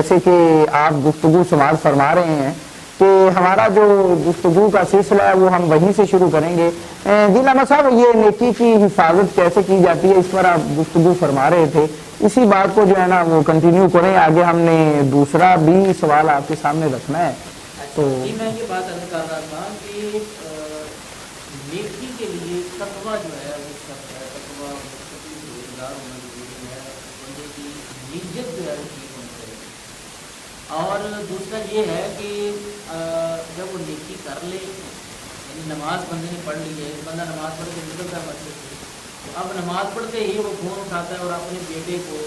جیسے کہ آپ گفتگو سماعت فرما رہے ہیں کہ ہمارا جو گفتگو کا سلسلہ ہے وہ ہم وہیں سے شروع کریں گے. جی علامہ صاحب، یہ نیکی کی حفاظت کیسے کی جاتی ہے، اس پر آپ گفتگو فرما رہے تھے، اسی بات کو جو ہے نا وہ کنٹینیو کریں. آگے ہم نے دوسرا بھی سوال آپ کے سامنے رکھنا ہے. تو میں یہ بات عرض کر رہا تھا کہ نیکی کے لیے تقویٰ جو ہے وہ شرط ہے. تقویٰ روزگار ہونا ضروری ہے، بندے کی نیت جو ہے وہ ٹھیک ہونی چاہیے. اور دوسرا یہ ہے کہ جب وہ نیکی کر لے، یعنی نماز بندے نے پڑھ لی ہے، بندہ نماز پڑھ کے نکلتا ہے مسجد سے، تو اب نماز پڑھتے ہی وہ فون اٹھاتا ہے اور اپنے بیٹے کو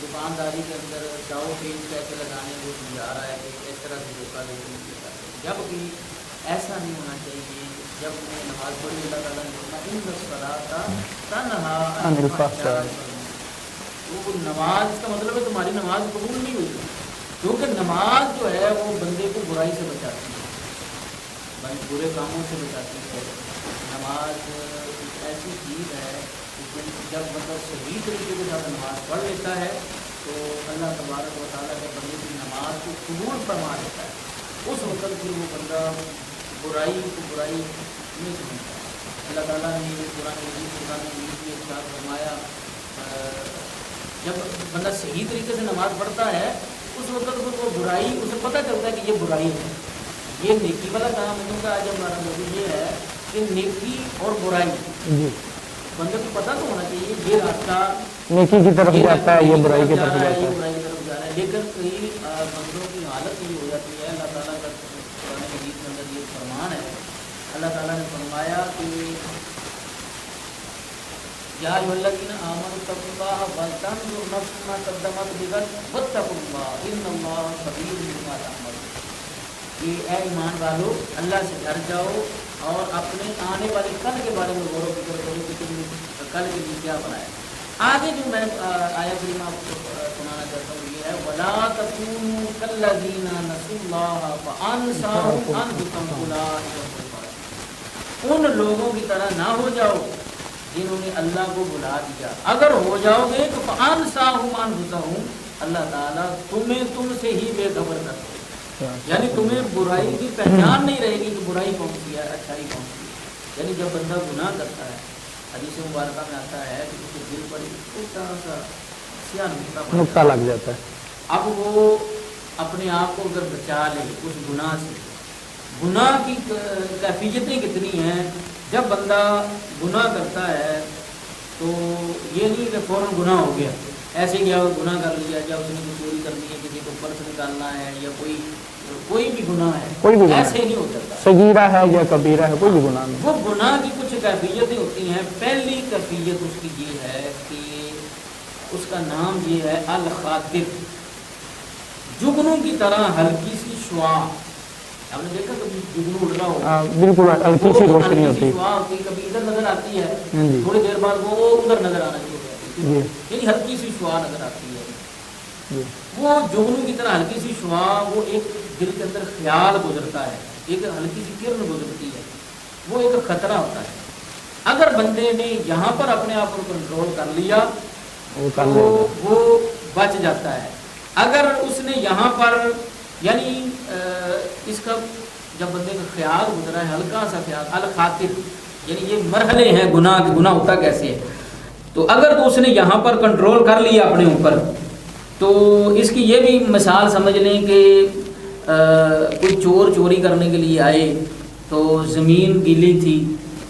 دکانداری کے اندر داؤ پیچ کیسے لگانے کو سمجھا رہا ہے کہ اس طرح سے دھوکہ دے کے. جب کہ ایسا نہیں ہونا چاہیے. جب میں نماز پڑھی اللہ تعالیٰ نے فرمایا ان الصلاۃ تنہیٰ عن الفحشاء، وہ نماز کا مطلب ہے تمہاری نماز قبول نہیں ہوئی، کیونکہ نماز جو ہے وہ بندے کو برائی سے بچاتی ہے، برے کاموں سے بچاتی ہے. نماز ایسی چیز ہے کہ جب بندہ صحیح طریقے کے ساتھ نماز پڑھ لیتا ہے تو اللہ تبارک و تعالیٰ کے بندے کی نماز کو قبول فرما دیتا ہے. اس وقت پھر وہ بندہ برائی کو برائی نہیں سمجھتا. اللہ تعالیٰ نے قرآن مجید میں ارشاد فرمایا، جب بندہ صحیح طریقے سے نماز پڑھتا ہے اس وقت پھر وہ برائی اسے پتہ چلتا ہے کہ یہ برائی ہے. یہ نیکی والا کام ہے، کیونکہ آج ہمارا موضوع یہ ہے کہ نیکی اور برائی بندے کو پتہ تو ہونا چاہیے یہ راستہ نیکی کی طرف جاتا ہے، یہ برائی کی طرف جاتا ہے، یہ برائی کی طرف جا رہا ہے. لیکن کئی بندوں کی حالت یہ ہو جاتی ہے. اللہ تعالیٰ کا قرآن مجید کے اندر یہ فرمان ہے، اللہ تعالیٰ نے فرمایا کہ یا ایھا الذین آمنوا اتقوا اللہ ولتنظر نفس ما قدمت لغد واتقوا اللہ ان اللہ خبیر بما تعملون. کہ اے ایمان والو، اللہ سے ڈر جاؤ اور اپنے آنے والے کل کے بارے میں غور و فکر کرو کہ تم نے کل کے لیے کیا بنایا. آگے جو میں آیت کریمہ آپ کو سنانا چاہتا ہوں یہ ہے وَلَا تَكُونُوا كَالَّذِينَ نَسُوا اللَّهَ فَأَنسَاهُمْ أَنفُسَهُمْ أُولَٰئِكَ هُمُ الْفَاسِقُونَ. ان لوگوں کی طرح نہ ہو جاؤ جنہوں نے اللہ کو بھلا دیا. اگر ہو جاؤ گے تو فَأَنسَاهُمْ أَنفُسَهُمْ، اللہ تعالیٰ تمہیں تم سے ہی بے خبر کر دے. یعنی تمہیں برائی کی پہچان نہیں رہے گی کہ برائی کون سی ہے، اچھائی کون سی ہے. یعنی جب بندہ گناہ کرتا ہے، حدیث مبارکہ میں آتا ہے کہ اس کے دل پر ایک طرح سا سیاہ نقطہ لگ جاتا ہے. اب وہ اپنے آپ کو اگر بچا لے اس گناہ سے، گناہ کی کیفیتیں کتنی ہیں. جب بندہ گناہ کرتا ہے تو یہ نہیں کہ فوراً گناہ ہو گیا، ایسے کیا وہ گناہ کر لیا، یا اس نے کوئی چوری کرنی ہے، کسی کو پرس نکالنا ہے، یا کوئی بھی گناہ ہے، کوئی بھی ایسے نہیں ہو سکتا. صغیرہ ہے یا کبیرہ ہے، کوئی بھی گناہ نہیں. وہ گناہ کی کچھ کیفیتیں ہوتی ہیں. پہلی کیفیت اس کی یہ ہے کہ اس کا نام یہ ہے الخاطر، جگنوں کی طرح ہلکی سی شعاع. آپ نے دیکھا کبھی جگنو اڑ رہا ہو، بالکل ہلکی سی روشنی ہوتی ہے، کبھی ادھر نظر آتی ہے، تھوڑی دیر بعد وہ ادھر نظر آنا شروع ہو جاتی ہے، یعنی ہلکی سی شعاع نظر آتی ہے. وہ جگنو کی طرح ہلکی سی شعاع، وہ ایک دل کے اندر خیال گزرتا ہے، ایک ہلکی سی کرن گزرتی ہے، وہ ایک خطرہ ہوتا ہے. اگر بندے نے یہاں پر اپنے آپ کو کنٹرول کر لیا تو وہ بچ جاتا ہے. اگر اس نے یہاں پر یعنی اس کا جب بندے کا خیال گزرا ہے، ہلکا سا خیال، الخاطر، یعنی یہ مرحلے ہیں گناہ کے، گناہ ہوتا کیسے ہے. تو اگر تو اس نے یہاں پر کنٹرول کر لیا اپنے اوپر، تو اس کی یہ بھی مثال سمجھ لیں کہ کوئی چور چوری کرنے کے لیے آئے تو زمین گیلی تھی،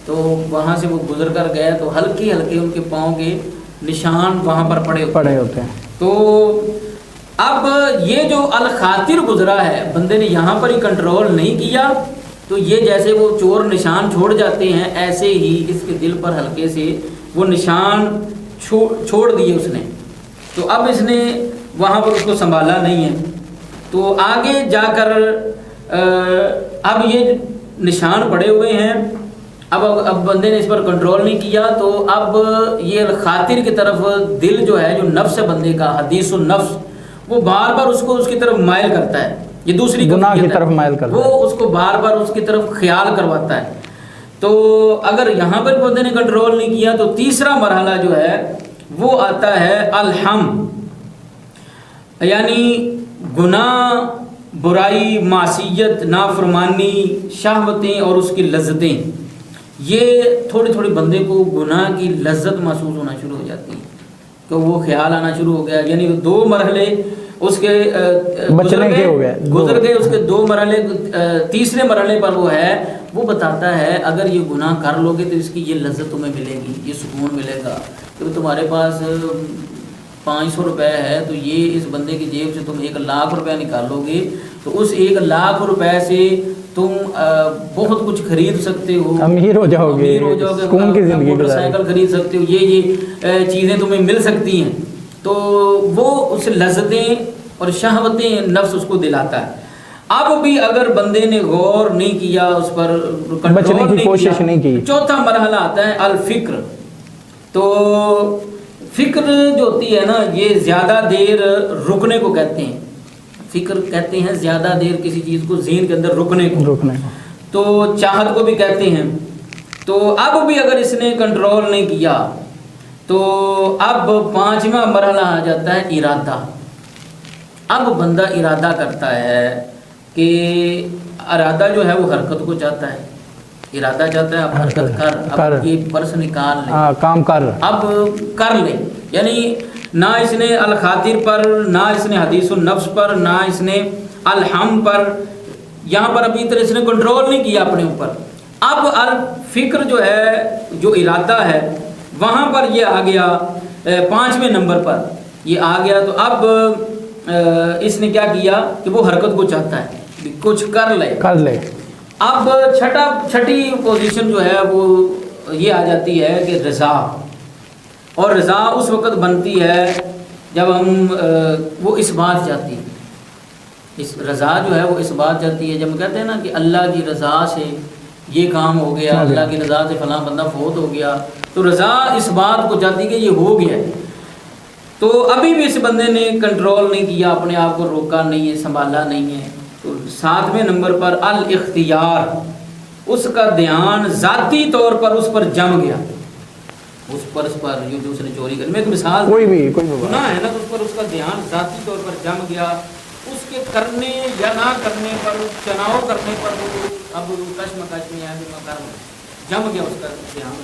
تو وہاں سے وہ گزر کر گئے تو ہلکے ہلکے ان کے پاؤں کے نشان وہاں پر پڑے ہوتے ہیں. تو اب یہ جو الخاطر گزرا ہے، بندے نے یہاں پر ہی کنٹرول نہیں کیا تو یہ جیسے وہ چور نشان چھوڑ جاتے ہیں، ایسے ہی اس کے دل پر ہلکے سے وہ نشان چھوڑ دیے اس نے. تو اب اس نے وہاں پر اس کو سنبھالا نہیں ہے، تو آگے جا کر اب یہ نشان پڑے ہوئے ہیں. اب بندے نے اس پر کنٹرول نہیں کیا تو اب یہ خاطر کی طرف دل جو ہے، جو نفس ہے بندے کا، حدیث النفس، وہ بار بار اس کو اس کی طرف مائل کرتا ہے. یہ دوسری گناہ کی طرف مائل کرتا ہے، وہ اس کو بار بار اس کی طرف خیال کرواتا ہے. تو اگر یہاں پر بندے نے کنٹرول نہیں کیا تو تیسرا مرحلہ جو ہے وہ آتا ہے الہم. یعنی گناہ، برائی، معصیت، نافرمانی، شہوتیں اور اس کی لذتیں، یہ تھوڑی تھوڑی بندے کو گناہ کی لذت محسوس ہونا شروع ہو جاتی ہے کہ وہ خیال آنا شروع ہو گیا. یعنی 2 مرحلے اس کے بچنے کے ہو گئے، گزر گئے، اس کے 2 مرحلے، تیسرے مرحلے پر وہ ہے، وہ بتاتا ہے اگر یہ گناہ کر لو گے تو اس کی یہ لذت تمہیں ملے گی، یہ سکون ملے گا. کہ تمہارے پاس 500 روپے ہے تو یہ اس بندے کی جیب سے تم 1,00,000 روپے نکالو گے تو اس 1,00,000 روپے سے تم بہت کچھ خرید سکتے ہو، امیر ہو جاؤ گے، سکون کی زندگی موٹر سائیکل خرید سکتے ہو، یہ چیزیں تمہیں مل سکتی ہیں. تو وہ اس لذتیں اور شہوتیں نفس اس کو دلاتا ہے. اب بھی اگر بندے نے غور نہیں کیا، اس پر بچنے کی کوشش نہیں کی، چوتھا مرحلہ آتا ہے الفکر. تو فکر جو ہوتی ہے نا، یہ زیادہ دیر رکنے کو کہتے ہیں. فکر کہتے ہیں زیادہ دیر کسی چیز کو ذہن کے اندر رکنے کو. تو چاہت کو بھی کہتے ہیں. تو اب بھی اگر اس نے کنٹرول نہیں کیا تو اب 5واں مرحلہ آ جاتا ہے ارادہ. اب بندہ ارادہ کرتا ہے کہ ارادہ جو ہے وہ حرکت کو چاہتا ہے. ارادہ چاہتا ہے اب حرکت کر، اب یہ پرس نکال لے، کام کر، اب کر لے. یعنی نہ اس نے الخاطر پر، نہ اس نے حدیث النفس پر، نہ اس نے الہم پر، یہاں پر ابھی طرح اس نے کنٹرول نہیں کیا اپنے اوپر. اب الفکر جو ہے، جو ارادہ ہے، وہاں پر یہ آ گیا 5ویں نمبر پر یہ آ گیا. تو اب اس نے کیا کیا کہ وہ حرکت کو چاہتا ہے، کچھ کر لے. اب چھٹی پوزیشن جو ہے وہ یہ آ جاتی ہے کہ رضا. اور رضا اس وقت بنتی ہے جب ہم وہ اس بات جاتی ہے، اس رضا جو ہے وہ اس بات جاتی ہے جب ہم کہتے ہیں نا کہ اللہ کی رضا سے یہ کام ہو گیا، اللہ کی رضا سے فلاں بندہ فوت ہو گیا، تو رضا اس بات کو جاتی کہ یہ ہو گیا. تو ابھی بھی اس بندے نے کنٹرول نہیں کیا، اپنے آپ کو روکا نہیں ہے، سنبھالا نہیں ہے. تو 7ویں نمبر پر الاختیار، اس کا دھیان ذاتی طور پر اس پر جم گیا. اس پر جو اس نے چوری کر، میں ایک مثال، کوئی گناہ ہے نا تو اس پر اس کا دھیان ذاتی طور پر جم گیا. اس کے کرنے یا نہ کرنے پر، چناؤ کرنے پر وہ اب کشمکش میں ہے کہ میں جم گیا اس کا دھیان.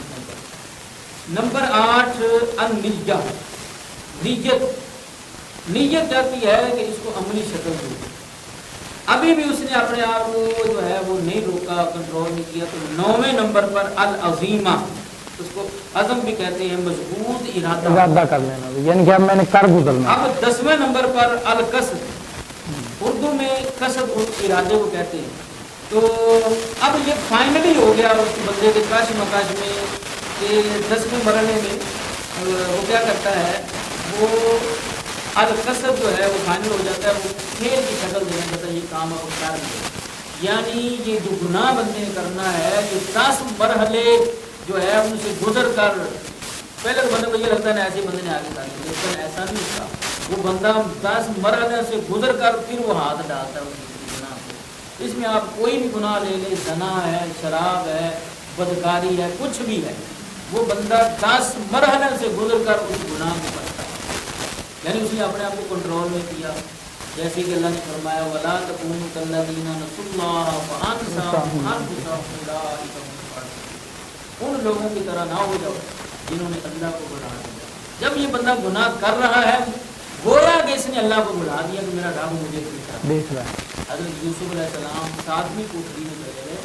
نمبر 8 النیہ، نیت چاہتی ہے کہ اس کو عملی شکل دے. ابھی بھی اس نے اپنے آپ کو جو ہے وہ نہیں روکا، کنٹرول نہیں کیا. تو 9ویں نمبر پر العزیمہ، اس کو عزم بھی کہتے ہیں، مضبوط ارادہ کر لینا، یعنی کہ اب میں نے کر گزرنا. اب 10ویں نمبر پر القصد، اردو میں قصد ارادے کو کہتے ہیں. تو اب یہ فائنلی ہو گیا اس بندے کے کاش مکاش میں کہ 10ویں مرحلے میں وہ کیا کرتا ہے، وہ القصد جو ہے وہ فائنل ہو جاتا ہے، وہ کھیل کی شکل دینا چاہتا ہے، یہ کام اب کر لیا. یعنی یہ جو گناہ بندے نے کرنا ہے، یہ 10 مرحلے جو ہے ان سے گزر کر، پہلے تو بندے کو یہ لگتا ہے نا ایسے بندے نے آگے کر لیا، لیکن ایسا نہیں ہوتا. وہ بندہ 10 مرحلے سے گزر کر پھر وہ ہاتھ ڈالتا ہے اس گناہ کو. اس میں آپ کوئی بھی گناہ لے لیں، زنا ہے، شراب ہے، بدکاری ہے، کچھ بھی ہے، وہ بندہ 10 مرحلے سے گزر کر اس گناہ کو کرتا ہے. یعنی اس نے اپنے آپ کو کنٹرول نہیں کیا. جیسے کہ اللہ نے فرمایا وَلَا تَكُونُوا كَالَّذِينَ نَسُوا اللَّهَ فَأَنسَاهُمْ أَنفُسَهُمْ أُولَٰئِكَ هُمُ الْفَاسِقُونَ. ان لوگوں کی طرح نہ ہو جاؤ جنہوں نے اللہ کو بھلا دیا. جب یہ بندہ گناہ کر رہا ہے، گویا کہ اس نے اللہ کو بھلا دیا کہ میرا رب مجھے دیکھ رہا ہے. حضرت یوسف علیہ السلام 7ویں کوٹری میں چلے گئے.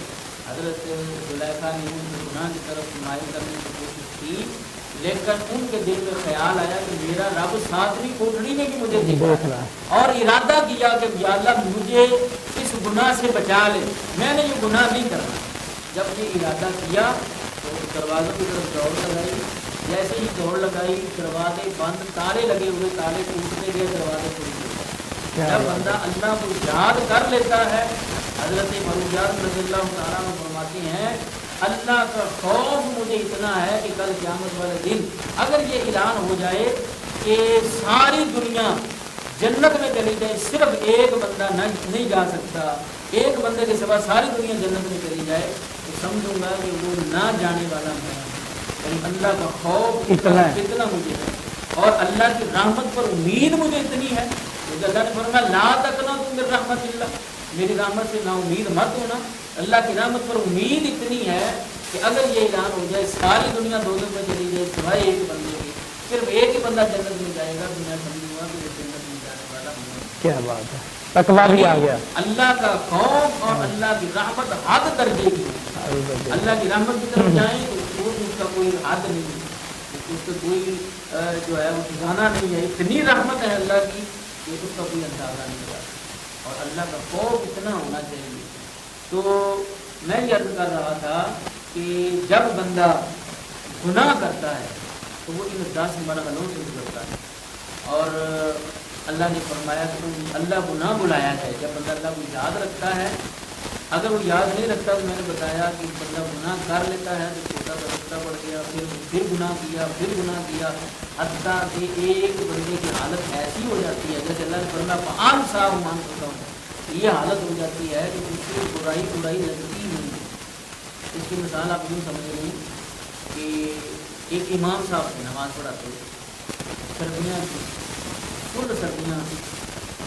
حضرت زلیخا نے ان کے گناہ کی طرف مائل کرنے کی کوشش کی، لیکن ان کے دل میں خیال آیا کہ میرا رب 7ویں کوٹڑی میں بھی مجھے دیکھ رہا ہے، اور ارادہ کیا کہ یا اللہ مجھے اس گناہ سے بچا لے، میں نے یہ گناہ نہیں کرنا. جب یہ ارادہ کیا تو دروازوں کی طرف دوڑ لگائی. جیسے ہی دوڑ لگائی، دروازے بند، تالے لگے ہوئے، تالے ٹوٹتے گئے، دروازے ٹوٹ گئے. جب بندہ اللہ کو یاد کر لیتا ہے، حضرت فروزیات رضی اللہ تعالیٰ عنہ فرماتے ہیں اللہ کا خوف مجھے اتنا ہے کہ کل قیامت والے دن اگر یہ اعلان ہو جائے کہ ساری دنیا جنت میں چلی جائے، صرف ایک بندہ نہیں جا سکتا، ایک بندے کے سوا ساری دنیا جنت میں چلی جائے، تو سمجھوں گا کہ وہ نہ جانے والا میں. یعنی اللہ کا خوف اتنا مجھے ہے، اور اللہ کی رحمت پر امید مجھے اتنی ہے کہ کیونکہ اللہ نے فرمایا لا تقنطوا من رحمت اللہ، میری رحمت سے نا امید مت ہونا. اللہ کی رحمت پر امید اتنی ہے کہ اگر یہ اعلان ہو جائے ساری دنیا دوزخ میں چلی جائے سوائے ایک بندے کے، صرف ایک ہی بندہ جنت میں جائے گا، دنیا سمجھوں کہ وہ جنت میں جانے والا نہیں. کیا بات ہے، تقویٰ بھی آ گیا. اللہ کا خوف اور اللہ کی رحمت حد درجے کی. اللہ کی رحمت کی طرف جائیں تو اس کا کوئی حد نہیں ہے، اس کا کوئی جو ہے وہ ٹھکانا نہیں ہے. اتنی رحمت ہے اللہ کی کہ اس کا کوئی اندازہ نہیں ہوتا، اور اللہ کا خوف اتنا ہونا چاہیے. تو میں یہ عرض کر رہا تھا کہ جب بندہ گناہ کرتا ہے تو وہ ان 10 مرحلوں سے گزرتا ہے. اور اللہ نے فرمایا کہ تم اللہ کو نہ بلایا جائے. جب بندہ اللہ کو یاد رکھتا ہے، اگر وہ یاد نہیں رکھتا تو میں نے بتایا کہ بندہ گناہ کر لیتا ہے تو چھوٹا سا رستہ پڑ گیا، پھر گناہ کیا، پھر گناہ کیا، حتیٰ کہ ایک بندے کی حالت ایسی ہو جاتی ہے جیسے اللہ نے فرمایا پان صاحب مان سکتا ہوں، یہ حالت ہو جاتی ہے کہ اس کی برائی لگتی ہی نہیں. اس کی مثال آپ یوں سمجھ لیں کہ ایک امام صاحب سے نماز پڑھاتے سردیاں تھیں، فل سردیاں،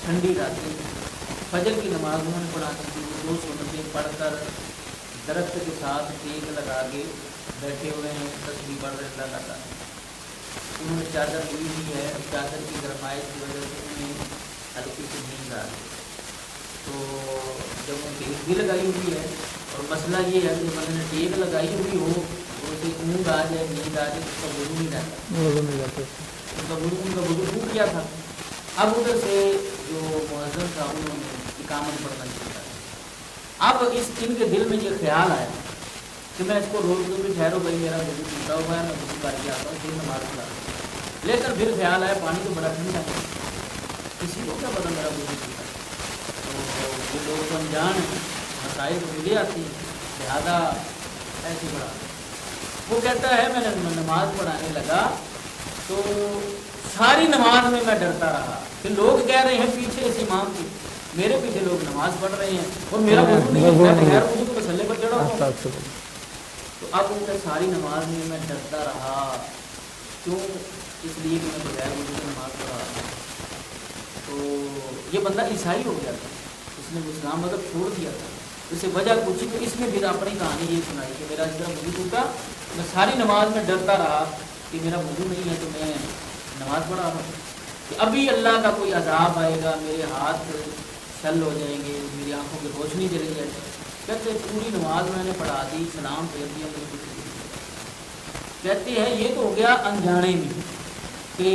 ٹھنڈی راتیں، فجر کی نماز انہوں نے پڑھا دی. 2 سنتیں پڑھ کر درخت کے ساتھ ٹیک لگا کے بیٹھے ہوئے ہیں، تسبیح پڑھ رہے اللہ تعالیٰ. انہوں نے چادر لی ہوئی ہے، چادر کی گرمائش کی وجہ سے انہیں ہلکی سی نیند آ گئی. تو جب ان کی ٹیک لگائی ہوئی ہے اور مسئلہ یہ ہے کہ بندے نے ٹیک لگائی ہوئی ہو تو اسے اونگ آ جائے، نیند آ جائے، اس کا وضو نہیں رہتا، ان کا وضو ٹوٹ گیا تھا. اب ادھر سے جو مؤذن تھا انہوں نے اقامت پڑھنا شروع کر. اب ان کے دل میں یہ خیال آیا کہ میں اس کو روز دوں بھی ٹھہرو بھائی میرا وضو ٹوٹا ہوا ہے، میں وضو کر کے آتا ہوں، پھر نماز پڑھا. لیکن پھر خیال آیا پانی تو بڑا ٹھنڈا ہے، کسی کو کیا پتا میرا وضو ٹوٹا. تو یہ لوگ انجان ہیں، مسائل تو ملے آتی ہیں، لہٰذا ایسے پڑھا. وہ کہتا ہے میں نے نماز پڑھانے لگا تو ساری نماز میں ڈرتا رہا کہ لوگ کہہ رہے ہیں پیچھے اس امام کی، میرے پیچھے لوگ نماز پڑھ رہے ہیں اور میرا وضو نہیں ہے، غیر وضو تو مسلے پر چڑھا ہوا. تو اب ان کا ساری نماز میں ڈرتا رہا. کیوں؟ اس لیے کہ میں بغیر وضو کی نماز پڑھا رہا. تو یہ بندہ عیسائی ہو گیا تھا، اس نے اسلام مذہب چھوڑ دیا تھا. اسے وجہ پوچھی تو اس نے پھر اپنی کہانی یہ سنائی کہ میرا اس طرح وضو ٹوٹا، میں ساری نماز میں ڈرتا رہا کہ میرا وضو نہیں ہے تو میں نماز پڑھا رہا ہوں کہ ابھی اللہ کا کوئی عذاب آئے گا، میرے ہاتھ شل ہو جائیں گے، میری آنکھوں کی روشنی چلی جائے گی. کہتے پوری نماز میں نے پڑھا دی، سلام پھیر دیا، مجھے کچھ نہیں. کہتے ہیں یہ تو ہو گیا انجانے میں کہ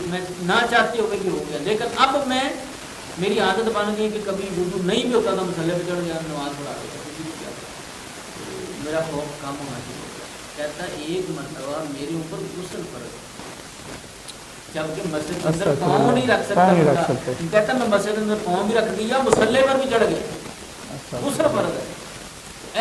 میں نہ چاہتے ہوئے کہ ہو گیا. لیکن اب میں میری عادت بن گئی کہ کبھی وضو نہیں بھی ہوتا تھا مسئلے پہ چڑھ گیا نماز پڑھا دیا، میرا خوف کم ہونا شروع ہو گیا. کہتا ایک مرتبہ میرے اوپر غسل فرض، جبکہ مسجد کے اندر پاؤں نہیں رکھ سکتا. کہتا میں مسجد کے اندر پاؤں بھی رکھ دیا، مسلے پر بھی چڑھ گیا، غسل فرض ہے.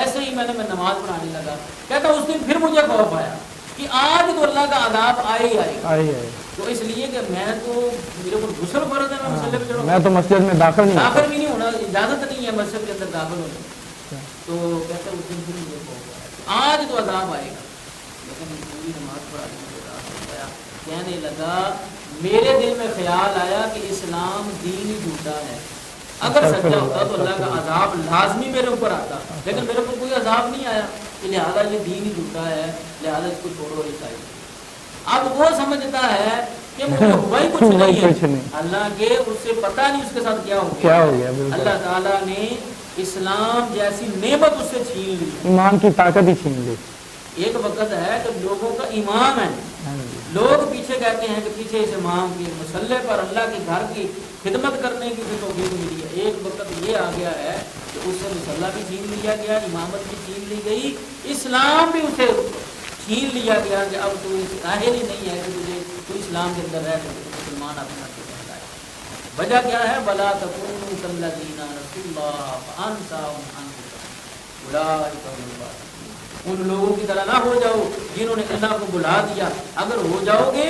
ایسے ہی میں نماز پڑھانے لگا. کہتا اس دن پھر مجھے خوف آیا کہ آج تو اللہ کا عذاب آئے ہی آئے گا. تو اس لیے کہ میں تو میرے اوپر غسل فرض ہے، میں مسلے پہ چڑھوں، میں تو مسجد میں داخل بھی نہیں ہونا، اجازت نہیں ہے مسجد کے اندر داخل ہونے. تو کہتا اس دن پھر مجھے خوف آیا آج تو عذاب آئے گا. لیکن پوری نماز پڑھانے کے بعد کہنے لگا میرے دل میں خیال آیا کہ اسلام دین ہی جھوٹا ہے. اگر سچا ہوتا تو اللہ کا عذاب لازمی میرے اوپر آتا، لیکن میرے اوپر کوئی عذاب نہیں آیا، لہٰذا یہ دین ہی جھوٹا ہے، لہٰذا اس کو چھوڑو عیسائی. اب وہ سمجھتا ہے کہ مجھے ہوا ہی کچھ نہیں ہے، اللہ کے اس سے پتہ نہیں اس کے ساتھ کیا ہو گیا. اللہ تعالیٰ نے اسلام جیسی نعمت اس سے چھین لی، ایمان کی طاقت ہی چھین لی. ایک وقت ہے جب لوگوں کا ایمان ہے، لوگ پیچھے کہتے ہیں کہ پیچھے اس امام کے مسلح پر اللہ کے گھر کی خدمت کرنے کی بھی توفیق ملی ہے. ایک وقت یہ آ گیا ہے کہ اس سے مسلح بھی چھین لیا گیا، امامت بھی چھین لی گئی، اسلام بھی اسے چھین لیا گیا کہ اب تو اہل ہی نہیں ہے کہ تجھے تو اسلام کے اندر رہ سکے، مسلمان اپنا کہتا ہے. وجہ کیا ہے؟ بلا تکونوا کالذین نسوا اللہ فانساہم انفسہم اولئک هم الفاسقون. ان لوگوں کی طرح نہ ہو جاؤ جنہوں نے اللہ کو بلا دیا. اگر ہو جاؤ گے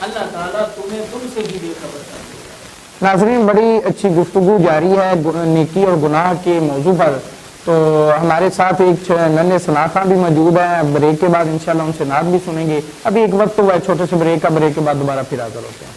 اللہ تعالیٰ تمہیں تم سے بھی بے خبر کر دے گا. ناظرین بڑی اچھی گفتگو جاری ہے نیکی اور گناہ کے موضوع پر. تو ہمارے ساتھ ایک ننھے ثنا خان بھی موجود ہیں، بریک کے بعد انشاءاللہ ان سے نعت بھی سنیں گے. ابھی ایک وقت ہوا ہے چھوٹے سے بریک کا، بریک کے بعد دوبارہ پھر حاضر ہوتے ہیں.